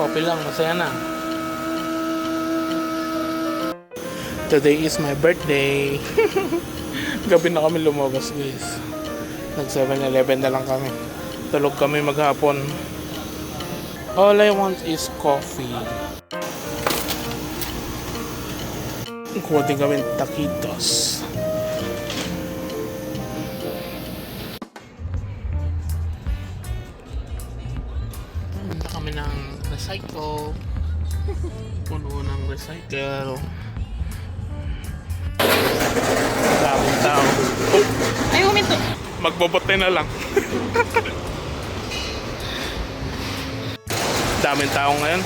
Coffee lang, masaya na. Today is my birthday. Gabi na kami lumabas, guys. Nag 7-Eleven na lang kami. Tulog kami maghapon. All I want is coffee. Kuha din kami taquitos. Punta kami ng recycle. Puno ng recycle. Daming tao. Ay, huminto. Magbobote na lang. Daming tao ngayon.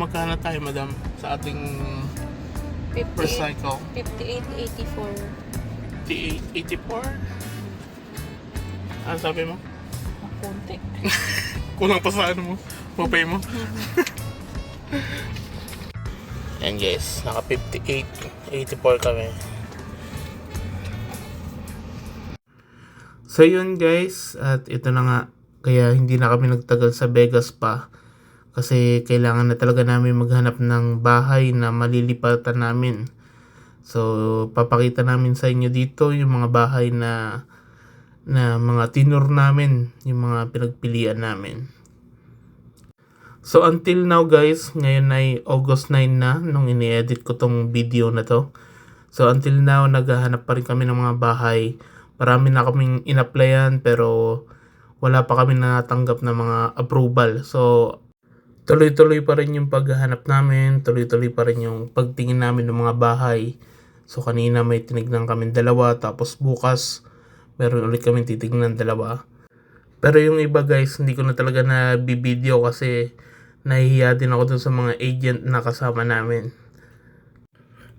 Magkano tayo, madam, sa ating recycle? 58.84. 84? Ano sabi mo? Konti. Kulang pa sa ano mo? Mapay mo? Yan guys, naka 58.84 kami. So yun guys, at ito na nga. Kaya hindi na kami nagtagal sa Vegas pa. Kasi kailangan na talaga namin maghanap ng bahay na malilipatan namin. So, papakita namin sa inyo dito yung mga bahay na mga tinur namin, yung mga pinagpilian namin. So, until now guys, ngayon ay August 9 na nung ini-edit ko tong video na to. So, until now, naghahanap pa rin kami ng mga bahay. Marami na kaming in-applyan pero wala pa kami natanggap na mga approval. So, tuloy-tuloy pa rin yung paghahanap namin, tuloy-tuloy pa rin yung pagtingin namin ng mga bahay. So kanina may tinignan kami dalawa, tapos bukas meron ulit kami titignan dalawa. Pero yung iba guys, hindi ko na talaga na bibideo kasi nahihiya din ako dun sa mga agent na kasama namin.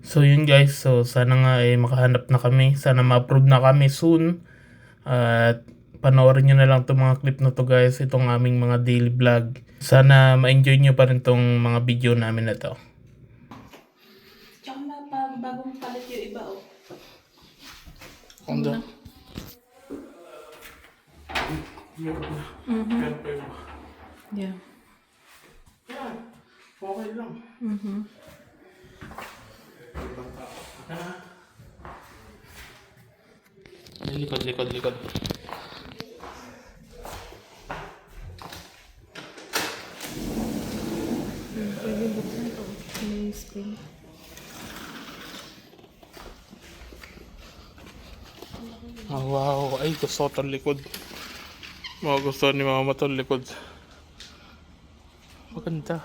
So yun guys, so sana nga makahanap na kami, sana ma-approve na kami soon. At panoorin nyo na lang itong mga clip na to guys, itong aming mga daily vlog. Sana ma-enjoy nyo pa rin itong mga video namin na to. Tsaka na bagong palit yung iba, oh. Kondo. Yeah. Yan. Okay lang. Likod. Pwede buksan to. May screen. Oh, wow. Ay, gusto ko itong likod. Gusto ni mama itong likod. Maganda.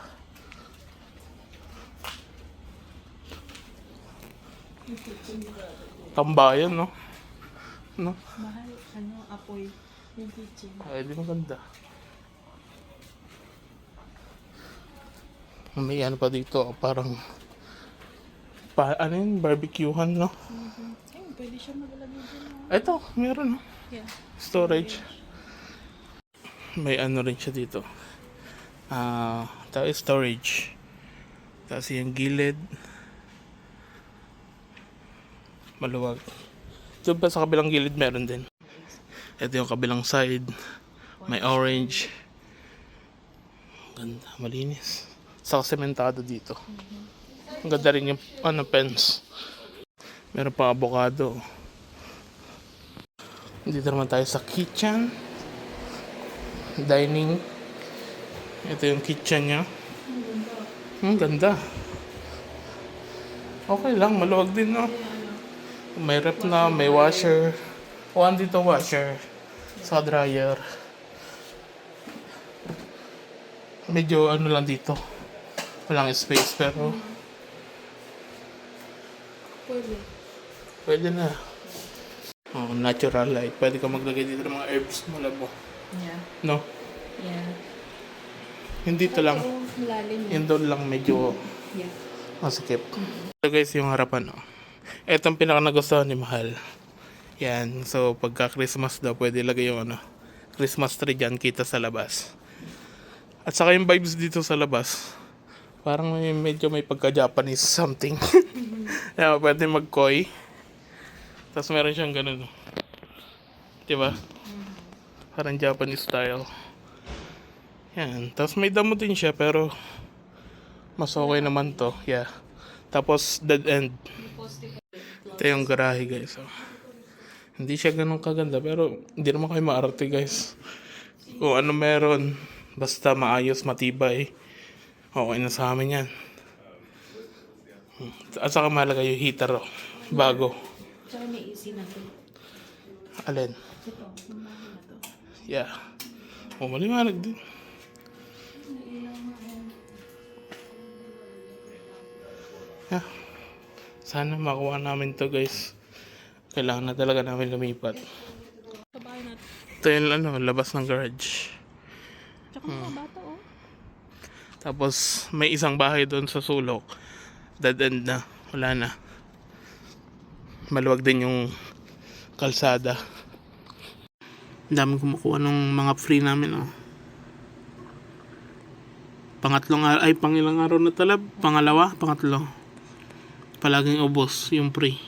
Tambayan, no? No? Mahal, apoy. Yung kitchen. Ay, di maganda. May ano pa dito, parang ano yun, barbecuehan, no? Ay, pwede siya maglagay dyan, oh. Ito, meron, no? Yeah. Storage. May ano rin siya dito. Tapos storage. Tapos yung gilid. Maluwag. Doon pa sa kabilang gilid meron din. Ito yung kabilang side. May orange. Ganda, malinis. Saka sementado dito. Ang ganda rin yung fence. Meron pa avocado. Dito naman tayo sa kitchen. Dining. Ito yung kitchen niya. Ganda. Okay lang, maluwag din, no? May rep na, may washer. Dito washer. Sa dryer. Medyo ano lang dito. Walang space pero pwede na. Natural light. Pwede ka maglagay dito ng mga herbs mo labo. Yeah. No? Yeah. Hindi ito lang. Malalim. Yun doon lang medyo Yeah. masikip. So guys, yung harapan, no? Itong pinaka nagustuhan ni Mahal. Yan. So pagka Christmas daw, pwede lagay yung Christmas tree dyan, kita sa labas. At saka yung vibes dito sa labas, parang medyo may pagka-Japanese something. Kaya pwede mag-koi. Tapos meron siyang ganun. Diba? Parang Japanese style. Yan. Tapos may damo din siya pero mas okay naman to. Yeah. Tapos dead end. Ito yung garahe guys. So, hindi siya ganun kaganda pero hindi naman kayo maarte guys. Kung ano meron, basta maayos, matibay, okay na sa amin yan. At saka mahalaga yung heater bago. Tsaka may easy na to. Alin? Ito, mamahin na to. Yeah. Maliwanag din. Yeah. Sana makuha namin to guys. Kailangan na talaga namin lumipat. Sa bahay natin. Ito yung labas ng garage. Tsaka mga bata oh. Tapos may isang bahay doon sa sulok. Dead end na. Wala na. Maluwag din yung kalsada. Ang daming kumukuha ng mga free namin oh. Pangilang araw na talab? Pangatlo. Palaging ubos yung free.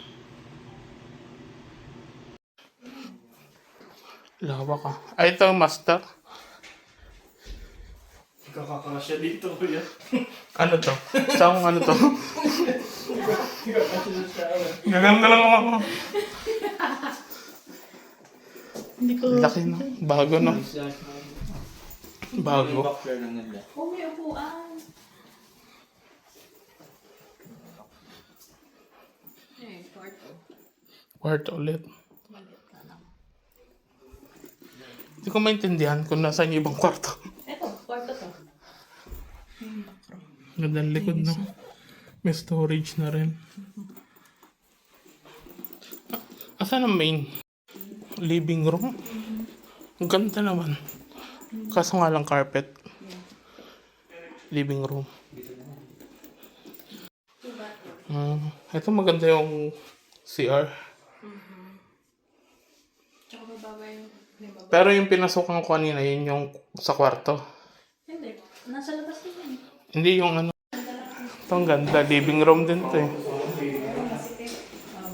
Lawa ka. Ay, ito ang master. Kakakasya dito, kuya. Ano to? Saan ano to? Gaganda lang ako. Hindi ko... Laki no? Bago no? Bago. Oh, may upuan. Kwarto. Kwarto ulit. Maliit na lang. Hindi ko maintindihan kung nasaan yung ibang kwarto. Ito, kwarto to. Gandang likod no? May storage na rin. Asan ang main? Living room? Ang ganda naman. Kaso nga lang carpet. Living room. Ito maganda yung CR. Tsaka mababa yung... Pero yung pinasukan ko kanina, yun yung sa kwarto. Hindi. Nasa labas din yan. Hindi yung ano. Ito ang ganda. Living room din to eh.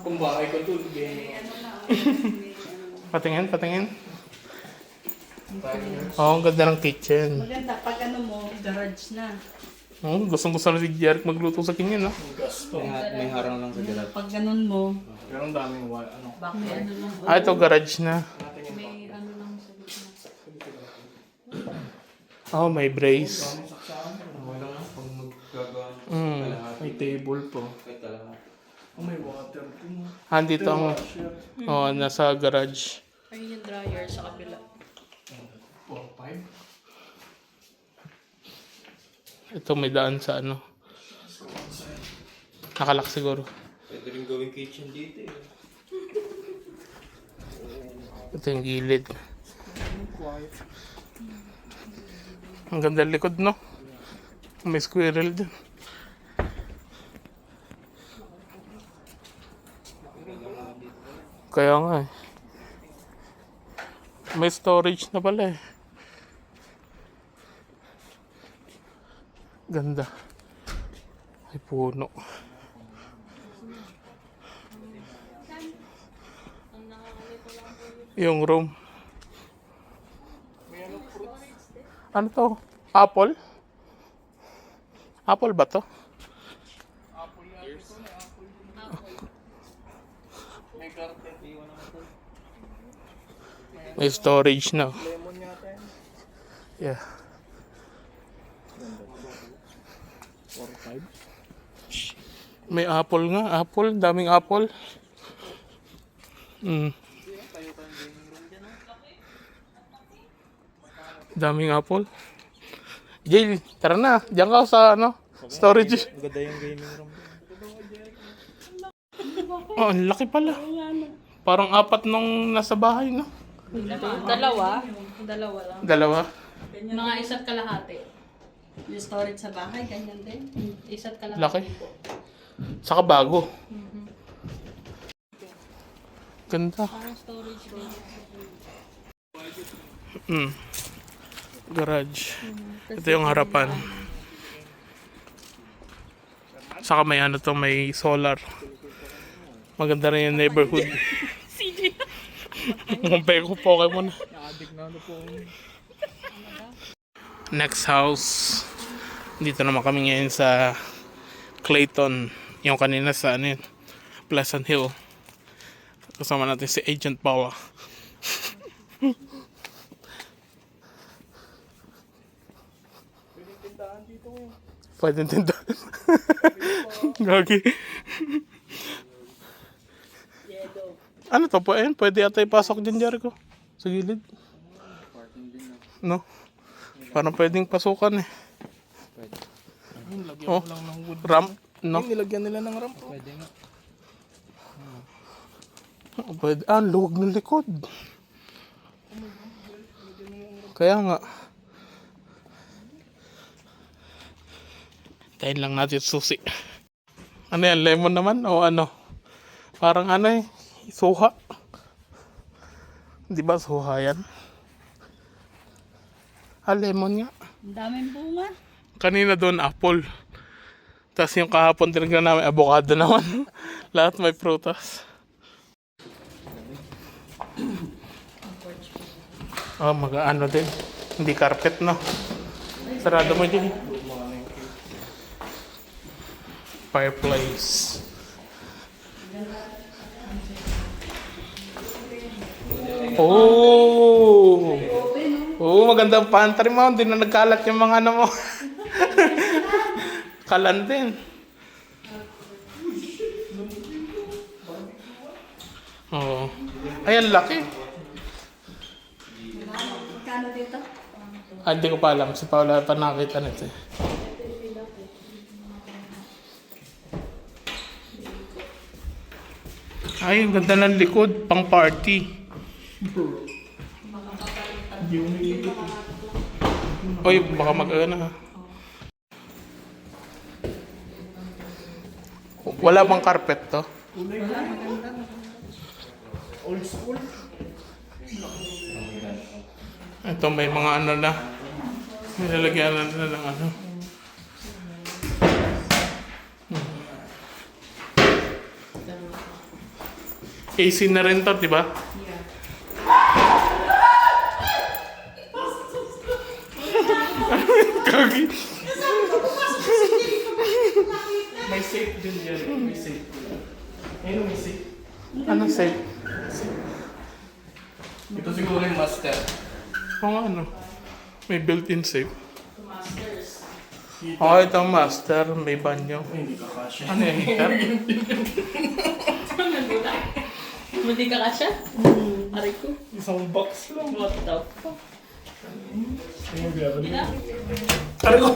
Kung bahay ko doon, Patingin. Oo, ang ganda ng kitchen. Maganda. Pag ano mo, garage na. Gustong-gusto na si Jeric magluto sa kanya, no? gasto. May harang lang sa galat. Pag ganun mo, Pero ang daming ano. may ano lang. Ito garage na. May ano lang sa gitna. Oh, may brace. Wala nga pag maggagawa. May table po. Kahit talaga. Oh, may water po. Dito ang... Oh, nasa garage. Ayun yung dryer sa kabila. 4-5. Ito may daan sa ano. Nakalak siguro. Pwede rin gawing kitchen dito eh. Ito yung gilid. Ang ganda likod, no? May squirrel din. Kaya nga eh. May storage na pala eh. Ganda. Ay puno. Yung room. Ano to? Apple? Apple ba to? May storage na. Yeah. 4-5. May apple nga. Apple. Daming apple. Daming apple. Jay, tara na. Diyan ka sa ano? Storage. Maganda yung gaming room. Oh, ang laki pala. Parang apat nung nasa bahay, no? Dalawa. Dalawa lang. Dalawa. Mga isa't kalahati. Yung storage sa bahay, ganyan din. Isa't kalahati. Laki. Saka bago. Ganda. Parang storage din. Garage. Ito yung harapan. Saka may ano to, may solar. Maganda rin yung neighborhood. CJ. Kumpay ko Pokemon. Nakadik na ano po. Next house. Dito naman kami ngayon sa Clayton. Yung kanina sa ano yun, Pleasant Hill. Kasama natin si Agent Paula. Pwedeng tindahan. Gagi. Ano to po? Ayun, pwede ata ipasok din, Jericho. Sa gilid. No? Parang pwedeng pasukan eh. Lagyan Oh, mo lang ng wood. ramp. No? Nilagyan nila ng ramp. Pwede nga. Pwede. Ah, ang luwag ng likod. Kaya nga. Tayin lang natin susi. Ano yan? Lemon naman? O ano? Parang ano eh. Suha. Di ba suha yan? Ah, lemon nga. Ang daming bunga. Kanina doon apple. Tapos yung kahapon tinignan namin avocado naman. Lahat may prutas. Oh, mag-ano din. Hindi carpet, no? Sarado mo din. Fireplace. Oh! Oh, magandang pantry mo. Hindi na nagkalat yung mga ano mo. Kalan din. Oo. Ayan, laki. Magkano dito? Ah, hindi ko pa alam. Si Paula pa nakita nito eh. Ay, ang ganda ng likod. Pang party. Oy, baka mag-ano ha. Wala bang carpet to? Old school. Ito may mga ano na. Nilalagyan na ng ano. AC na rin to, di ba? Kagi. May safe din yan. May safe. Ayun, may safe. Anong safe? Ito siguro yung master. O ano? May built-in safe. Masters. Oh, ito ang master. May banyo. Ay, hindi ka kasya. Ano yung heater? Hindi ka kasya? Aray ko. Isang box lang. What the fuck? Ayun, grabe. Ina? Aray ko!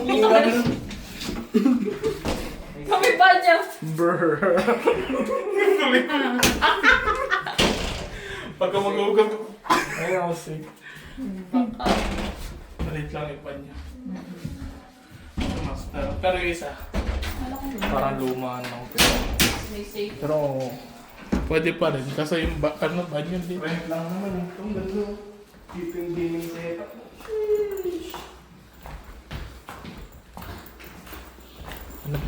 Kami pa niya. Brr. Pagka mag-uugag. Ayun ako safe. Baka. Malit lang yung banyo. Master. Pero yung isa. Parang luma lang. Pero, May safe. pero Pwede pa rin. Kasi yung ano, banyo din. rent lang naman. Itong ganda. Dito yung gaming setup.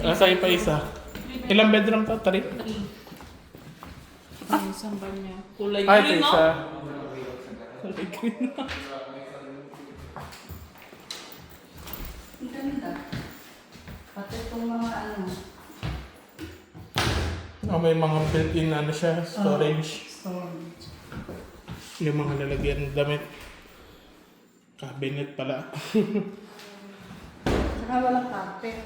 Nasa pa isa. Ilang bedroom to? 3? Ay, isang ba niya? Kulay Ay, ito green, no? isa. Kulay green na. Ang ganda. Pati itong mga ano. Oh, may mga built-in ano siya, storage. Storage. Yung mga lalagyan ng damit. Cabinet pala. Saka walang carpet.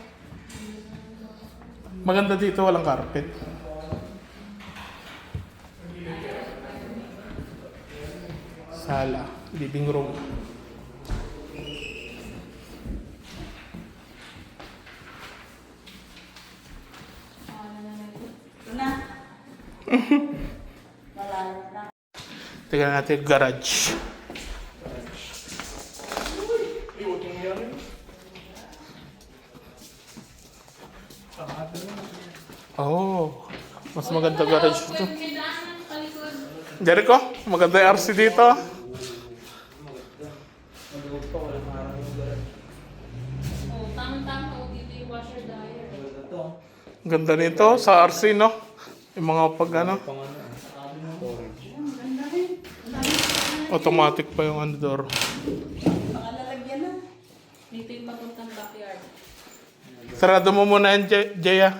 Maganda dito, walang carpet. Sala, living room. Ito na. Wala na. Tingnan natin yung garage. Oh, mas maganda garage ito. Jericho, maganda yung RC dito. Ganda nito sa RC, no? Yung mga pag ano. Automatic pa yung ano door. Pangalalagyan na. Dito yung papuntang backyard. Sarado mo muna yan, Jaya.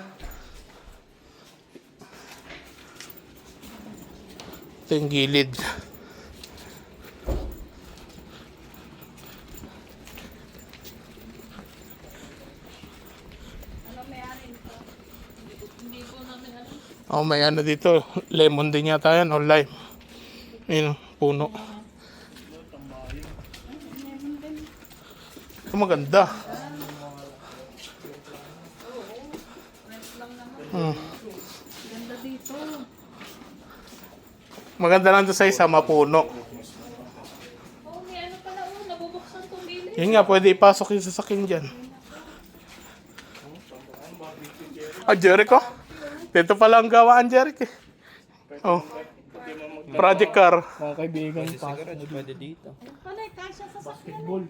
Ito yung gilid. Ano may-ari nito? Hindi ko namin alam. Oh, may ano dito. Lemon din yata yan o lime. Ayun, puno. Ito maganda. Ganda dito. Maganda lang doon sa isa, mapuno. Oh, may ano pala. Oh, nabubuksan tong gilid. Yun nga, pwede ipasok yung sasakyan dyan. Ah, Jericho? Dito pala ang gawaan, Jericho. Oh. Project car. Mga kaibigan, pasok mo pwede dito. Panay, kasya sa basketball.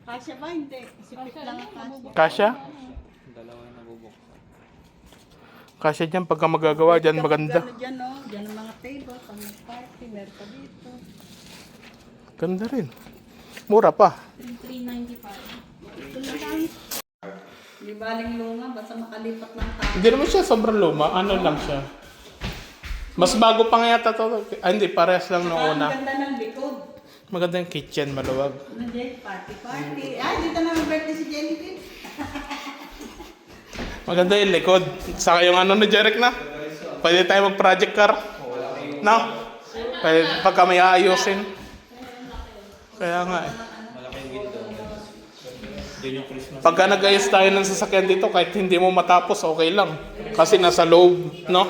Kasya ba? Hindi. Sipit lang ang kasya. Kasya? Dalawa yung nabubuksan. Kasya dyan, pagka magagawa dyan, maganda. Ano dyan, no? Dyan ang mga table. Pag nag-party, meron pa dito. Ganda rin. Mura pa. 395. Ito na lang. Hindi baling luma, basta makalipat lang tayo. Hindi naman siya sobrang luma. Ano lang siya. Mas bago pa nga yata to. Ah, hindi, parehas lang nung Ang una. ganda ng likod. Maganda yung kitchen, maluwag. Ano dyan? Party. Ay, dito na mag-birthday si Jennifer. Maganda yung likod. Saka yung ano na Jeric na. Pwede tayo mag-project car. No? Pwede pagka may aayusin. Kaya nga eh. Pagka nag-ayos tayo ng sasakyan dito, kahit hindi mo matapos, okay lang. Kasi nasa loob, no?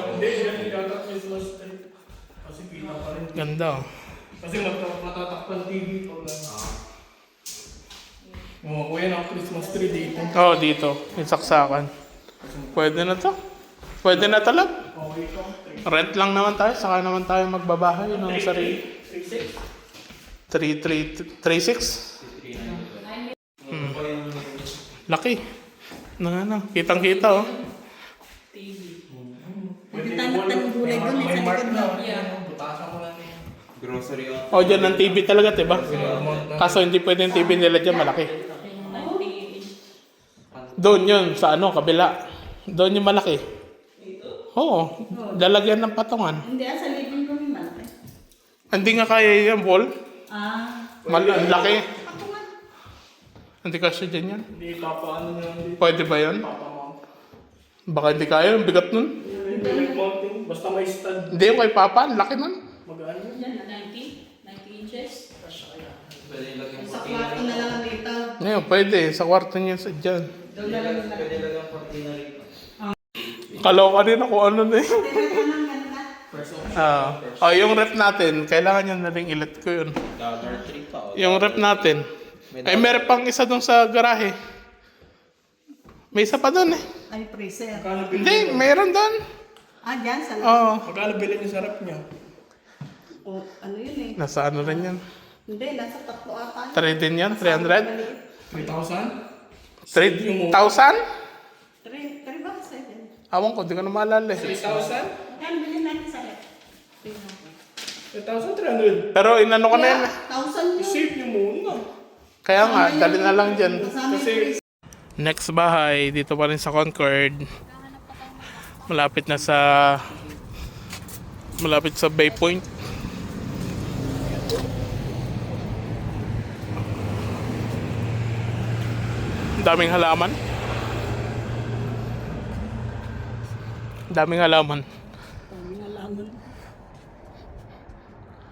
Ganda oh. Kasi matatakpan TV pag mga kuya ng Christmas tree dito. Oo, dito. Yung saksakan. Pwede na to. Pwede na to lang. Okay ko. Rent lang naman tayo. Saka naman tayo magbabahay ng sarili. 3.6? Laki. Ano, kitang-kita oh. Hindi tayo magtanong gulay doon. Sa likod na. Butasan ko lang yun. Grocery on. O, dyan ang TV talaga, diba? Kaso hindi pwede yung TV nila dyan, malaki. Yung 90. Doon yun, sa ano, kabila. Doon yung malaki. Oo, lalagyan ng patungan. Hindi, sa living room yung malaki. Hindi nga kaya yung wall. Ah. Ang laki. Patungan. Hindi kasi dyan yan. Hindi papaano nyo lang dito. Pwede ba yun? Papamount. Baka hindi kaya, ang bigat nun. Hindi nag-mounting. Basta may stud. Hindi yung kay Papa, ang laki nun. Magaan yun. Yan, 90 inches. Pwede lagyan Sa kwarto na lang dito. Ngayon, pwede. Sa kwarto niya sa dyan. Doon na lang yung Pwede lagyan cortina rito. Kalaw kanina kung ano na yun. First off. Yung rep natin, kailangan nyo na rin ilat ko yun. $3 pa. Yung rep natin. Ay, meron pang isa doon sa garahe. May isa pa doon eh. Ay, freezer. Magkano bilhin Hindi, meron doon. Ah, dyan sa Oo. Magkano bilhin nyo sa rep nyo? O, ano yun eh. Nasa ano rin yan. Hindi, nasa tatlo ata. 3 din yan, 300. 3,000? 3,000? 3 ba? 7. Awang ko, di ko na maalala eh. 3,000? Kaya bilhin natin sa rep. 3,300. Pero inano ko na yan eh. 1,000 yun. Save nyo muna. Kaya nga, dali na lang dyan. Kasama yung Kasi freezer. Next bahay, dito pa rin sa Concord. Malapit sa Bay Point. Daming halaman. Daming halaman. Daming alaman.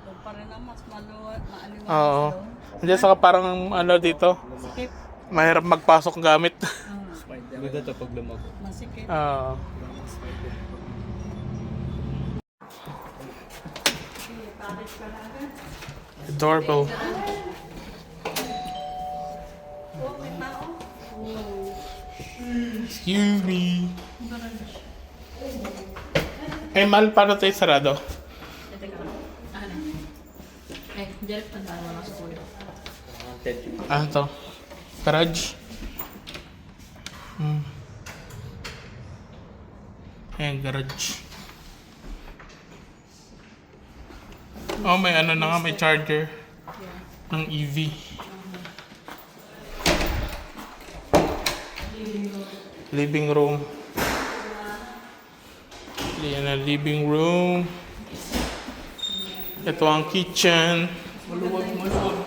Doon pa rin ang mas maluwat, maaliwalas Oo. doon. Hindi, saka parang ano dito, Masikip. mahirap magpasok gamit. Maganda to pag lumago. Masikip. Oo. Package pa na agad. Doorbell. Oh, may tao. Excuse me. Eh, mahal, paano tayo sarado? Teka lang. Ano? Eh, direct pa tayo mga school. Ano to? Garage? Ayan, garage. Oh, may ano na nga, may charger ng EV. Living room. Yan ang living room. Ito ang kitchen. Maluwag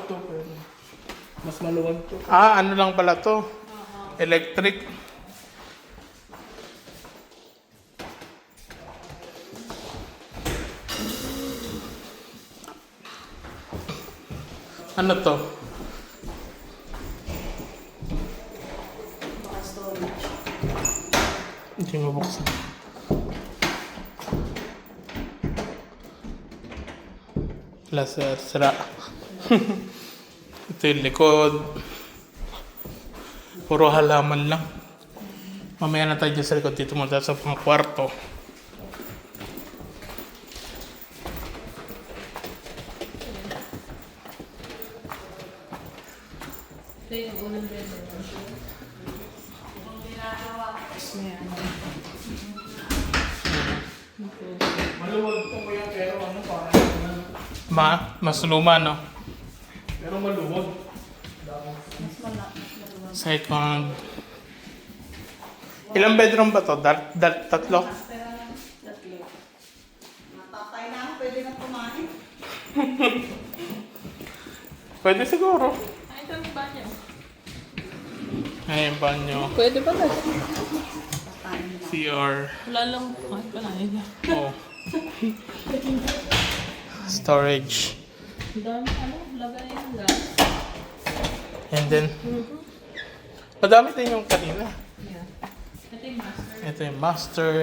to, pero mas maluwag to. Ah, ano lang pala to? Electric. Ano to? Baka storage. Hindi mabuksan. Wala, sira. Ito yung likod. Puro halaman lang. Mamaya na tayo dyan sa likod. Dito muna sa mga kwarto. Ito yung unang bedroom. Maluwag to kuya, pero ano parang Mas luma, no? pero maluwag. Second. Ilang bedroom ba to? Tatlo? Tatlo. Natatay na ako, pwede na kumain. Pwede siguro. Ay, ito yung banyo. Ayan, banyo. Pwede ba ba? CR. Wala lang. Ay, pala nila. Oh. Storage. Dami, lagay yung gas. And then, madami din yung kanina. Yeah. Ito yung master. Ito yung master.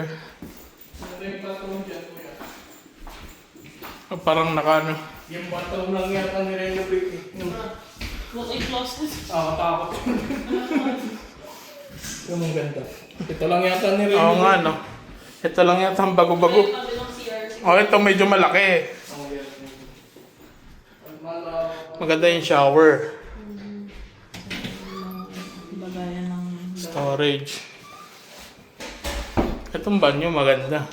Ano yung bathroom dyan kuya? Oh, parang nakano. Yung bathroom lang yata nirenovate eh. Yung Walk-in closet. takot. Yung ang ganda. Ito lang yata nirenovate. Oo nga, no? Ito lang yata ang bago-bago. Ito kabilang CR. Oh, ito medyo malaki. Oh, yes. Malaw. Maganda yung shower. Bagayan ng... Storage. Itong banyo maganda.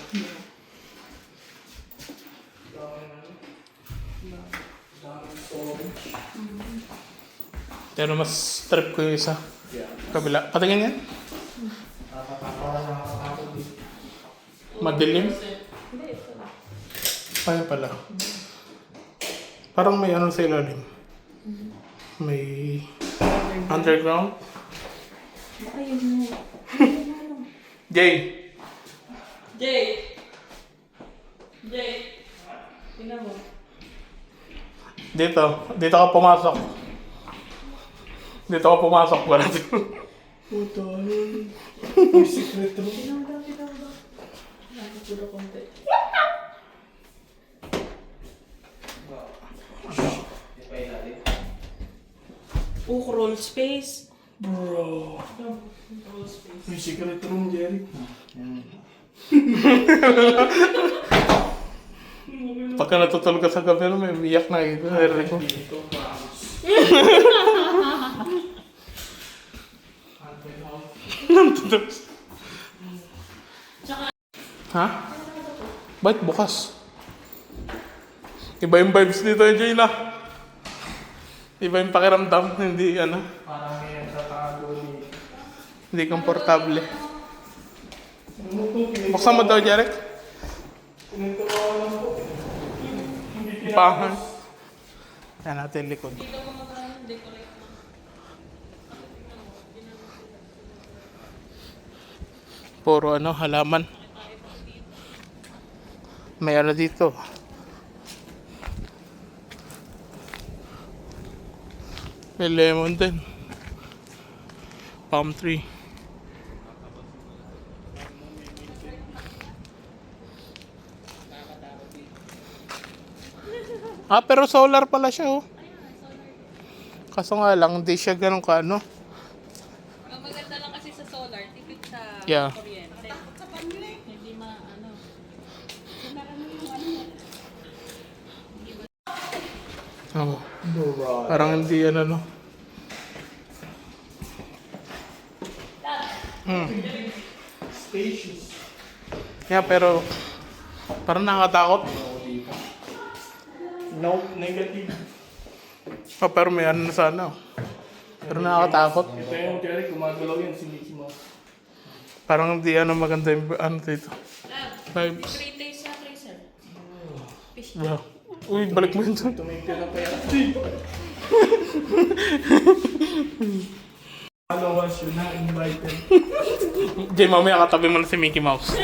Pero mas trip ko yung isa. Yeah. Kabila. Patingin yan? Madilim? Hindi, ito. Ayun pala. Parang may ano sa ilalim. May underground. Ayun mo. Jay! Jay! Jay! Tingnan mo. Dito. Dito ka pumasok. Dito ka pumasok ba? Puta, may secret room. Tingnan mo. Nakikula konti. Crawl space. Bro. Crawl space. May secret room, Jerry. Pagka natutulog ka sa gabi, may umiyak na ito. Narinig ko. Dito, promise. Natutulog. Tsaka, Ha? Ba't bukas? Iba yung vibes dito, Jay na. Iba yung pakiramdam. Hindi, ano, Parang may tatago ni... hindi komportable. Ano to? Buksan mo daw, Jarek. Pinagtawa lang po. Hindi Pahan. Yan natin likod. dito mo decorate mo. Puro ano, halaman. May ano dito. May lemon din. Palm tree. Ah, pero solar pala siya, oh. Kaso nga lang, hindi siya ganun ka, ano. Ang maganda lang kasi sa solar, tipid sa Yeah. kuryente. Hindi ano. Oh, Bro. parang hindi ano, no. Spacious. Yeah, pero parang nakakatakot. No, negative. Oh, pero may ano na sana. Pero nakakatakot. Ito yung theory, gumagalaw yan si Mickey Mouse. Parang hindi maganda yung ano dito. Vibes. 3 days sa freezer. Wow. Uy, balik mo yun. Tumigil na pa yan. Followers, you're not invited. Jay, mamaya katabi mo na si Mickey Mouse.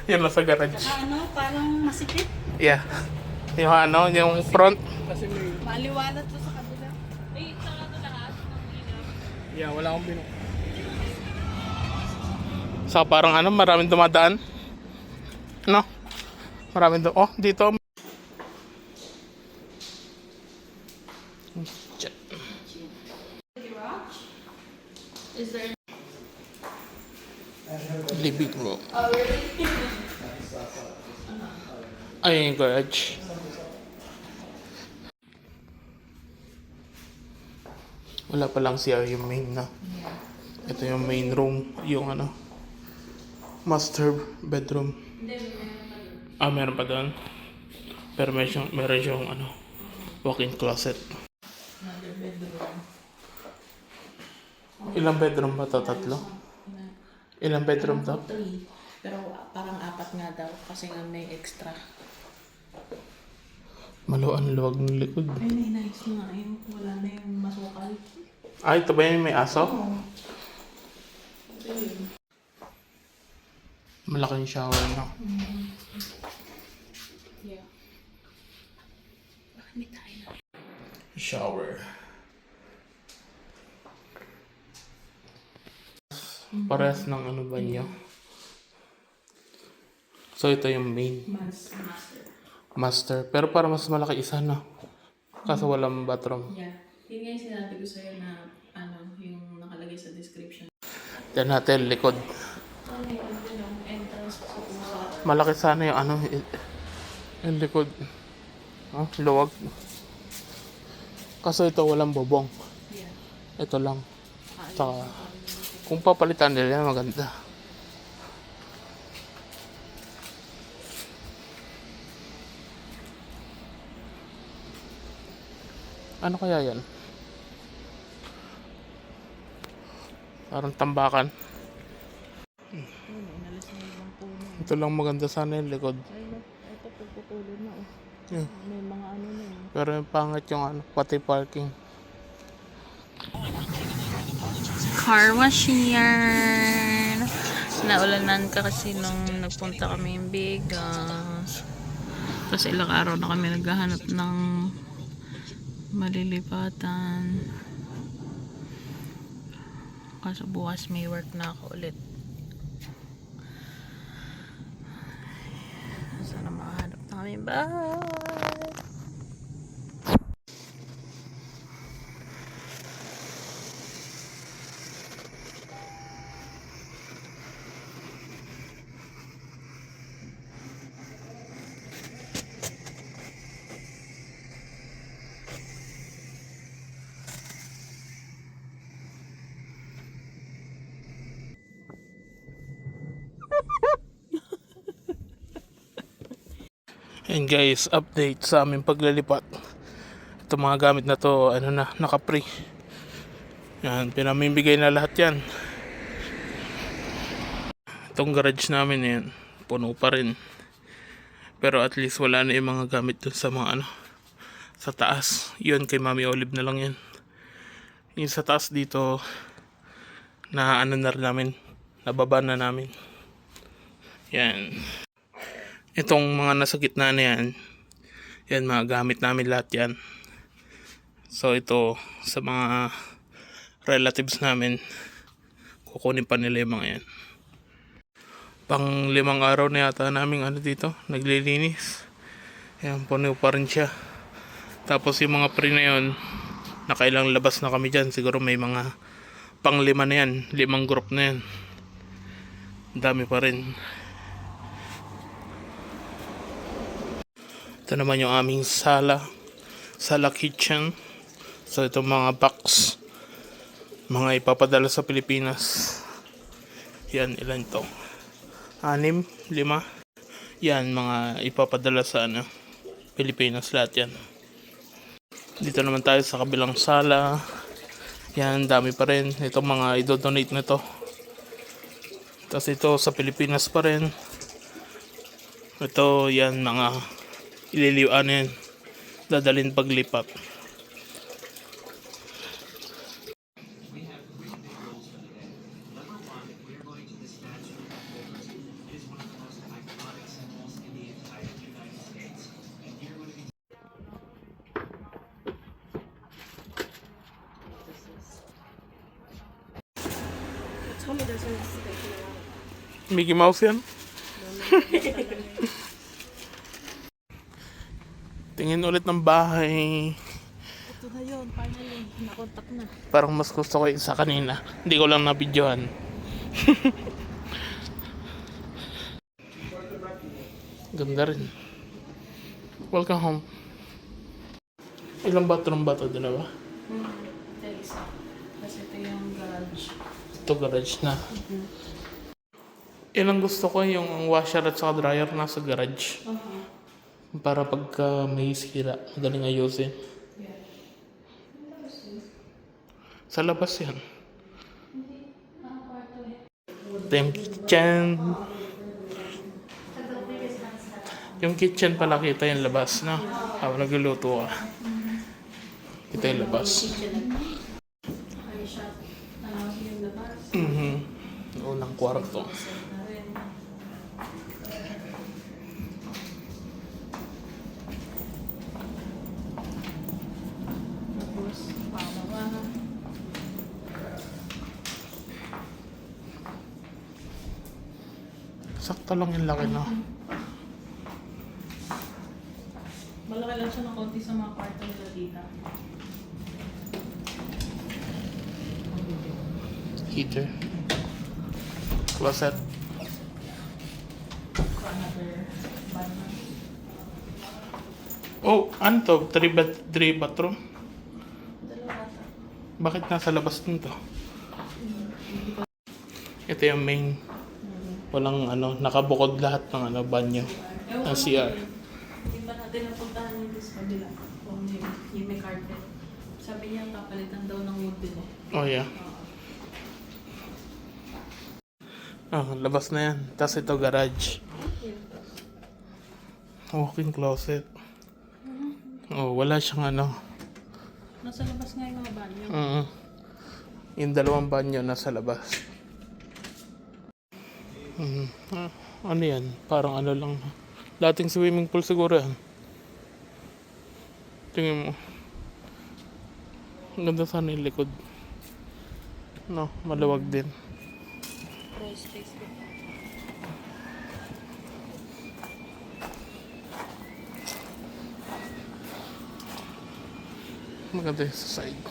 Yan nasa garage. Parang masikip. Yeah. Yung front. Kasi may... Maliwanag to sa kabila. Eh, saka to lahat ng ilaw. Yeah, wala akong binuk. Sa parang maraming dumadaan. No? Maraming oh, dito. Is there... Living room. Ay, yung garage. Wala pa lang siya yung main na. Ito yung main room. Yung master bedroom. Meron pa doon. Pero meron siyang walk-in closet. Ilang bedroom ba to? 3? Ilang bedroom to? 3. Pero parang 4 nga daw kasi nga may extra. Maluan luwag ng likod. Ay, nice nga yun. Wala na yung masukal. Ay, ito ba yung may aso? Malaking shower, no? Yeah. Bakit may tayo na? Shower. Parehas ng banyo. So, ito yung main. Master. Pero para mas malaki isa, no? Kaso walang bathroom. Yeah. Yun nga yung sinabi ko sa'yo na yung nakalagay sa description. Yan natin, likod. Yung entrance sa pusa. Malaki sana yung yung likod. Oh, luwag. Kaso ito walang bubong. Yeah. Ito lang. Saka, kung papalitan nila, maganda. Ano kaya yan? Parang tambakan. Inalis na ibang puno. Ito lang maganda sana yung likod. Ay, ito pagpupulo na oh. Yeah. May mga na yun. Pero yung pangit yung pati parking. Car wash yan. Naulanan ka kasi nung nagpunta kami yung Vegas. Kasi ilang araw na kami naghahanap ng malilipatan. Kaso bukas may work na ako ulit. Sana makahanap na kami. Bye! And guys, update sa aming paglilipat. Ito mga gamit na to, naka-pre. Yan, pinamimigay na lahat yan. Itong garage namin yan, puno pa rin. Pero at least wala na yung mga gamit dun sa mga sa taas. Yun, kay Mami Olive na lang yan. Yung sa taas dito, na na rin namin, nababa na namin. Yan. Itong mga nasa gitna na yan mga gamit namin lahat yan. So ito sa mga relatives namin, kukunin pa nila yung mga yan. Pang 5 araw na yata namin dito, naglilinis. Yan, puno pa rin siya. Tapos yung mga pre na yun, nakailang labas na kami dyan. Siguro may mga pang 5 na yan, 5 group na yan. Dami pa rin. Ito naman yung aming sala kitchen. So itong mga box, mga ipapadala sa Pilipinas. Yan, ilan to? 6, 5. Yan, mga ipapadala sa Pilipinas lahat yan. Dito naman tayo sa kabilang sala. Yan, dami pa rin. Ito mga idodonate na to. Tapos ito sa Pilipinas pa rin. Ito, yan, mga yan. Dadalhin paglipat. Mickey Mouse yan? Tingin ulit ng bahay. Ito na yun, finally. Nakontak na. Parang mas gusto ko yung sa kanina. Hindi ko lang na-videohan. Ganda rin. Welcome home. Ilang bathroom ba ito? Dalawa? Ito isa. Kasi ito yung garage. Ito garage na. Ilang gusto ko yung washer at saka dryer nasa garage. Para pagka may sira, madaling ayusin. Sa labas yan. Ito yung kitchen. Yung kitchen pala kita yung labas, no? Habang nagluluto ka. Kita yung labas. Unang kwarto. Sakto lang yung laki, no? Malaki lang siya ng konti sa mga kwarto nila dito. Heater. Closet. Oh, ano to? 3 bathroom? Bakit nasa labas nito? Ito yung main. Walang nakabukod lahat ng banyo. Ang CR. Hindi ba natin napuntahan yung sa kabila? Kung yung may carpet. Sabi niya kapalitan daw ng wood din eh. Oh, yeah. Labas na yan. Tapos ito garage. Walk-in closet. Oh, wala siyang Nasa labas nga yung mga banyo. Yung 2 banyo nasa labas. Ano yan? Parang lang. Dating swimming pool siguro yan. Tingin mo. Ang ganda sana yung likod. No, maluwag din. Pro space din. Maganda yung sa side.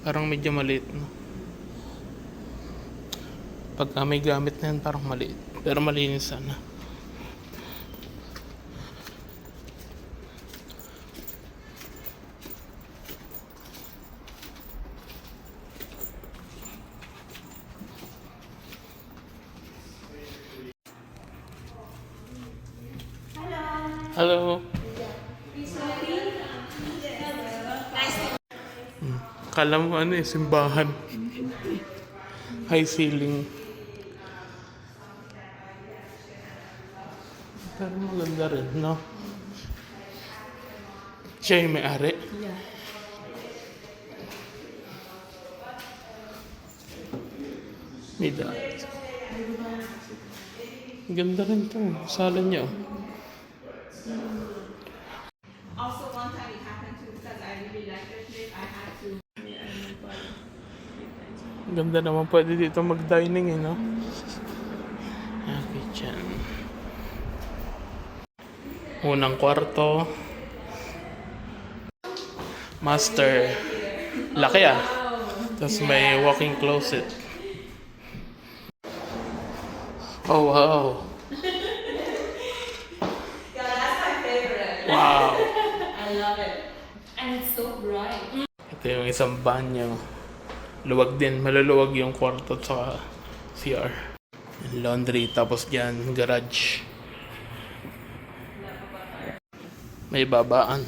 Parang medyo maliit, no? Pagka may gamit na yan, parang maliit. Pero malinis sana. Hello. Kala mo simbahan. High ceiling. Pero maganda rin, no? Siya yung may-ari. Yeah. May daan. Ganda rin to. Sala niya. Also, one time it happened too because I really liked their place. I had to. Ganda naman, pwede dito mag-dining, no? Kitchen. Unang kwarto. Master. Laki Tapos may walk-in closet. Oh, wow. Yeah, that's my favorite. Wow. I love love it. And it's so bright. Ito yung isang banyo. Luwag din, maluluwag yung kwarto at saka CR. Laundry, tapos dyan, garage. May babaan.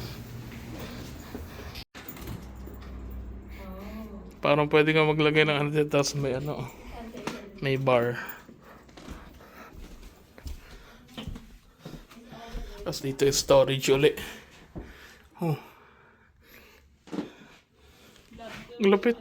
Parang pwede ka maglagay ng ano dito, tapos may ano, may bar. Tapos dito yung storage ulit. Oh. Ang lapit.